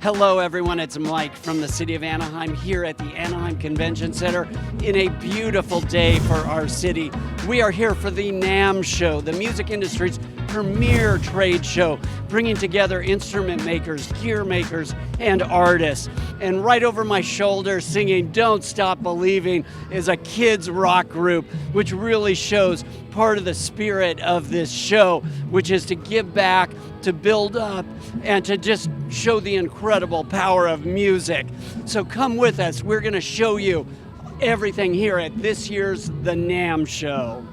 Hello everyone, it's Mike from the city of Anaheim here at the Anaheim Convention Center in a beautiful day for our city. We are here for the NAMM Show, the music industry's premier trade show, bringing together instrument makers, gear makers, and artists. And right over my shoulder singing Don't Stop Believing is a kids rock group, which really shows part of the spirit of this show, which is to give back, to build up, and to just show the incredible power of music. So come with us, we're gonna show you everything here at this year's The NAMM Show.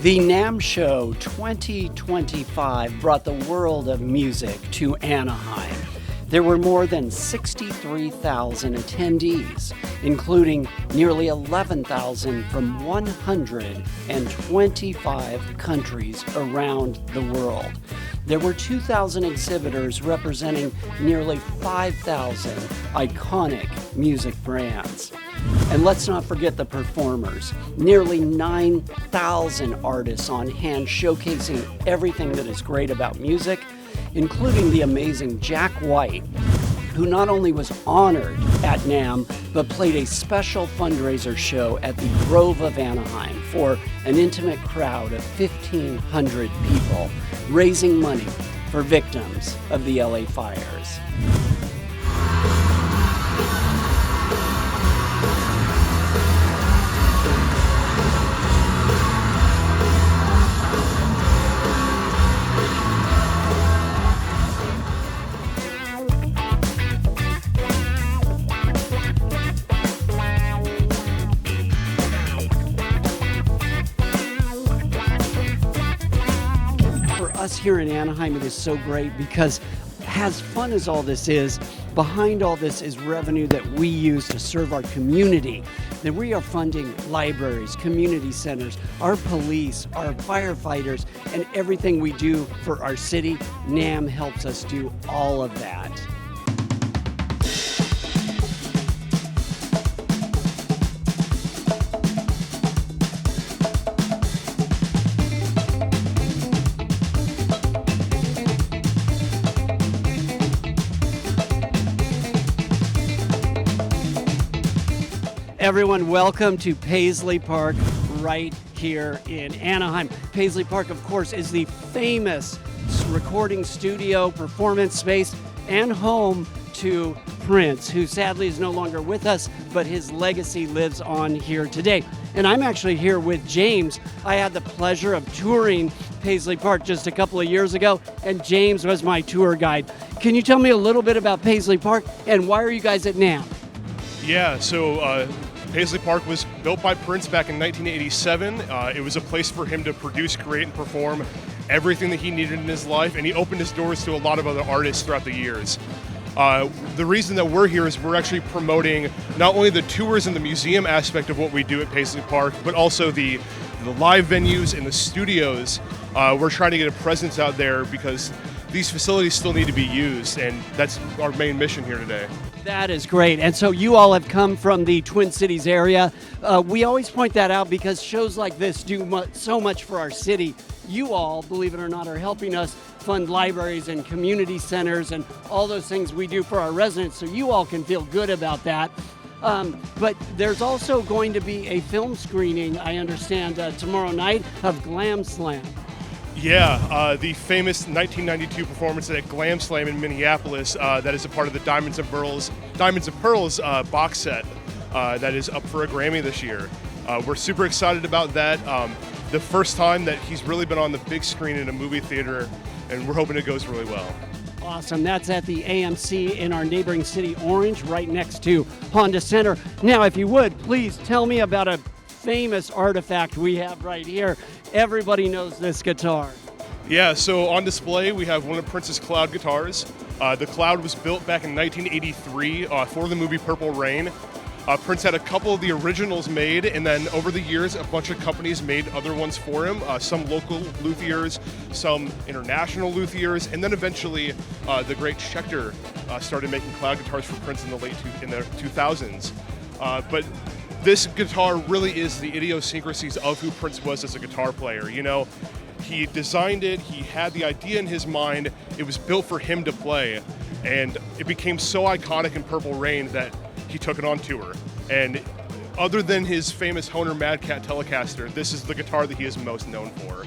The NAMM Show 2025 brought the world of music to Anaheim. There were more than 63,000 attendees, including nearly 11,000 from 125 countries around the world. There were 2,000 exhibitors representing nearly 5,000 iconic music brands. And let's not forget the performers. Nearly 9,000 artists on hand showcasing everything that is great about music, including the amazing Jack White, who not only was honored at NAMM, but played a special fundraiser show at the Grove of Anaheim for an intimate crowd of 1,500 people, raising money for victims of the LA fires. Us here in Anaheim, it is so great because as fun as all this is, behind all this is revenue that we use to serve our community. That we are funding libraries, community centers, our police, our firefighters, and everything we do for our city. NAMM helps us do all of that. Everyone, welcome to Paisley Park right here in Anaheim. Paisley Park, of course, is the famous recording studio, performance space, and home to Prince, who sadly is no longer with us, but his legacy lives on here today. And I'm actually here with James. I had the pleasure of touring Paisley Park just a couple of years ago, and James was my tour guide. Can you tell me a little bit about Paisley Park, and why are you guys at NAMM? Yeah, so Paisley Park was built by Prince back in 1987. It was a place for him to produce, create, and perform everything that he needed in his life, and he opened his doors to a lot of other artists throughout the years. The reason that we're here is we're actually promoting not only the tours and the museum aspect of what we do at Paisley Park, but also the live venues and the studios. We're trying to get a presence out there because these facilities still need to be used, and that's our main mission here today. That is great. And so you all have come from the Twin Cities area. We always point that out because shows like this do so much for our city. You all, believe it or not, are helping us fund libraries and community centers and all those things we do for our residents, so you all can feel good about that. But there's also going to be a film screening, I understand, tomorrow night of Glam Slam. Yeah, the famous 1992 performance at Glam Slam in Minneapolis, that is a part of the Diamonds and Pearls box set that is up for a Grammy this year. We're super excited about that. The first time that he's really been on the big screen in a movie theater, and we're hoping it goes really well. Awesome. That's at the AMC in our neighboring city, Orange, right next to Honda Center. Now, if you would, please tell me about a famous artifact we have right here. Everybody knows this guitar. Yeah, so on display we have one of Prince's Cloud guitars. The Cloud was built back in 1983 for the movie Purple Rain. Prince had a couple of the originals made, and then over the years, a bunch of companies made other ones for him, some local luthiers, some international luthiers, and then eventually the great Schecter started making cloud guitars for Prince in the 2000s. But this guitar really is the idiosyncrasies of who Prince was as a guitar player. You know, he designed it, he had the idea in his mind, it was built for him to play, and it became so iconic in Purple Rain that he took it on tour. And other than his famous Hohner Mad Cat Telecaster, this is the guitar that he is most known for.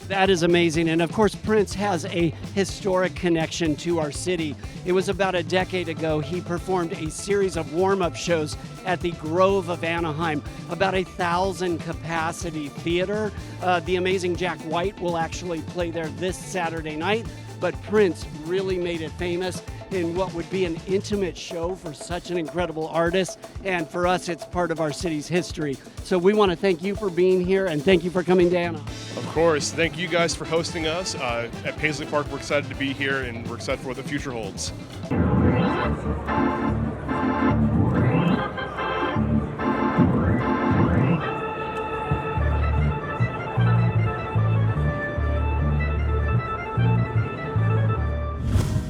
That is amazing. And of course, Prince has a historic connection to our city. It was about a decade ago he performed a series of warm-up shows at the Grove of Anaheim, about 1,000 capacity theater. The amazing Jack White will actually play there this Saturday night, but Prince really made it famous in what would be an intimate show for such an incredible artist, and for us it's part of our city's history. So we want to thank you for being here, and thank you for coming down. Of course, thank you guys for hosting us. At Paisley Park, we're excited to be here, and we're excited for what the future holds.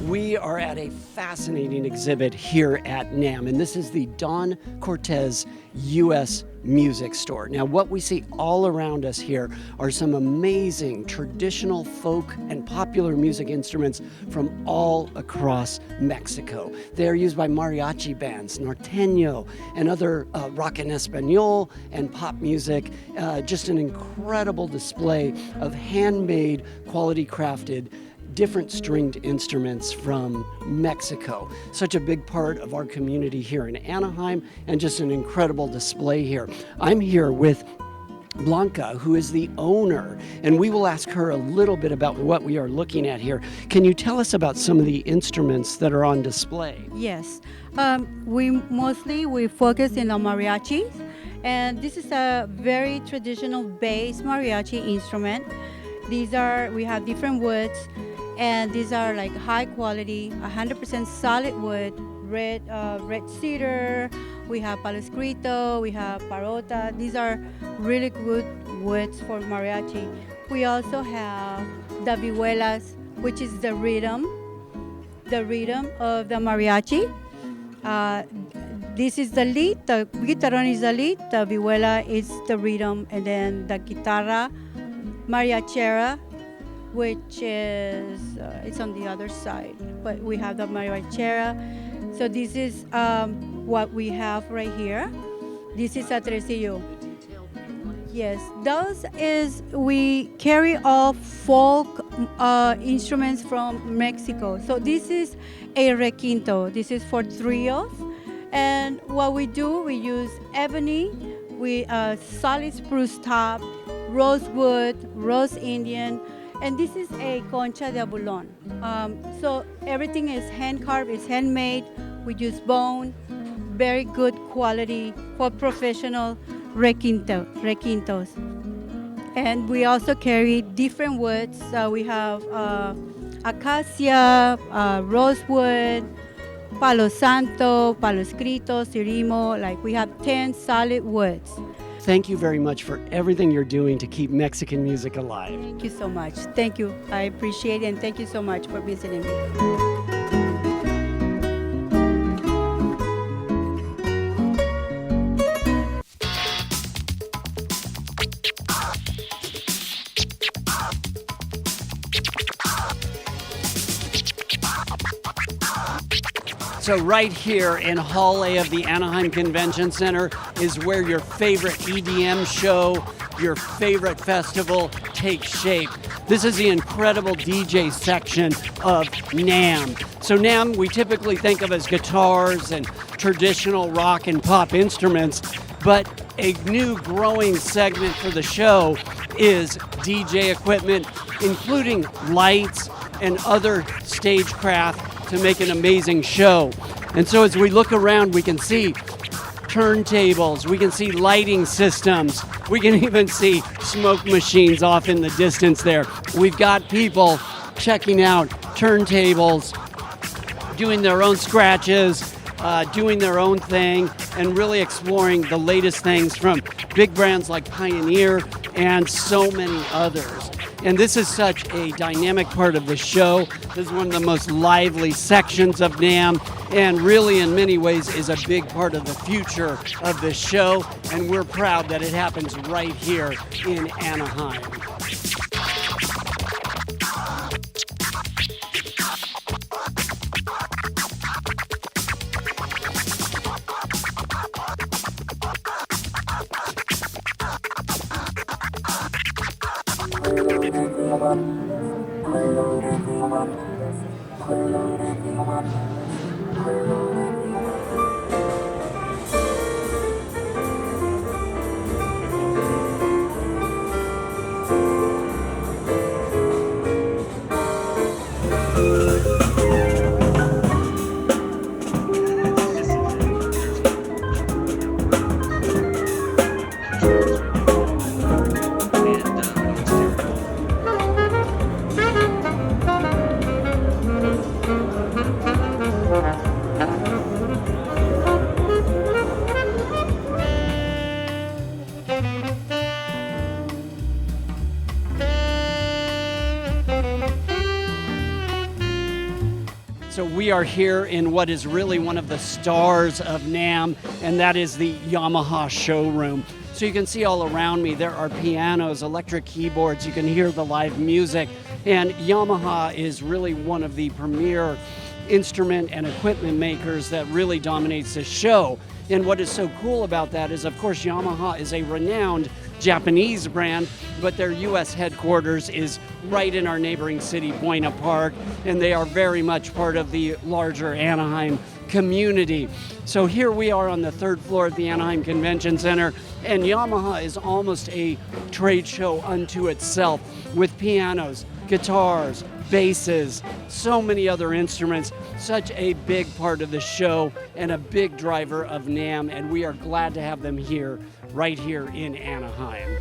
We are at a fascinating exhibit here at NAMM, and this is the Don Cortez U.S. Music Store. Now, what we see all around us here are some amazing traditional folk and popular music instruments from all across Mexico. They are used by mariachi bands, norteño, and other rock en español and pop music. Just an incredible display of handmade, quality crafted different stringed instruments from Mexico. Such a big part of our community here in Anaheim, and just an incredible display here. I'm here with Blanca, who is the owner, and we will ask her a little bit about what we are looking at here. Can you tell us about some of the instruments that are on display? Yes, we focus in on mariachis, and this is a very traditional bass mariachi instrument. We have different woods, and these are like high quality, 100% solid wood, red cedar. We have palo escrito, we have parota. These are really good woods for mariachi. We also have the vihuelas, which is the rhythm of the mariachi. This is the lead, the guitarron is the lead, the vihuela is the rhythm, and then the guitarra mariachera, which is it's on the other side, but we have the mariachera. So this is what we have right here. This is a tresillo. Yes, we carry all folk instruments from Mexico. So this is a requinto. This is for trios, and what we do, we use ebony, solid spruce top, rosewood, rose Indian, and this is a concha de abulon. So everything is hand carved, it's handmade. We use bone, very good quality for professional requintos. And we also carry different woods. We have acacia, rosewood, palo santo, palo escrito, cirimo. Like we have 10 solid woods. Thank you very much for everything you're doing to keep Mexican music alive. Thank you so much. Thank you. I appreciate it, and thank you so much for visiting me. So right here in Hall A of the Anaheim Convention Center is where your favorite EDM show, your favorite festival takes shape. This is the incredible DJ section of NAMM. So NAMM we typically think of as guitars and traditional rock and pop instruments, but a new growing segment for the show is DJ equipment, including lights and other stagecraft to make an amazing show. And so as we look around, we can see turntables, we can see lighting systems, we can even see smoke machines off in the distance there. We've got people checking out turntables, doing their own scratches, doing their own thing, and really exploring the latest things from big brands like Pioneer and so many others. And this is such a dynamic part of the show. This is one of the most lively sections of NAMM, and really in many ways is a big part of the future of the show. And we're proud that it happens right here in Anaheim. So we are here in what is really one of the stars of NAMM, and that is the Yamaha showroom. So you can see all around me, there are pianos, electric keyboards, you can hear the live music, and Yamaha is really one of the premier instrument and equipment makers that really dominates the show. And what is so cool about that is, of course, Yamaha is a renowned Japanese brand, but their U.S. headquarters is right in our neighboring city, Buena Park, and they are very much part of the larger Anaheim community. So here we are on the third floor of the Anaheim Convention Center, and Yamaha is almost a trade show unto itself with pianos, guitars, basses, so many other instruments, such a big part of the show and a big driver of NAMM, and we are glad to have them here, right here in Anaheim.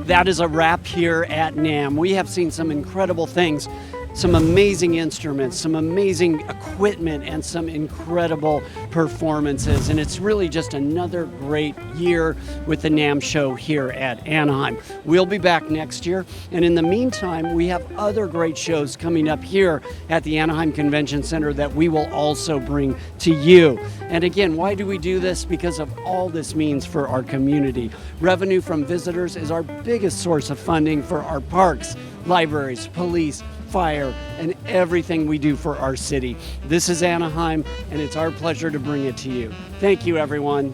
That is a wrap here at NAMM. We have seen some incredible things, some amazing instruments, some amazing equipment, and some incredible performances. And it's really just another great year with the NAMM Show here at Anaheim. We'll be back next year. And in the meantime, we have other great shows coming up here at the Anaheim Convention Center that we will also bring to you. And again, why do we do this? Because of all this means for our community. Revenue from visitors is our biggest source of funding for our parks, libraries, police, fire, and everything we do for our city. This is Anaheim, and it's our pleasure to bring it to you. Thank you, everyone.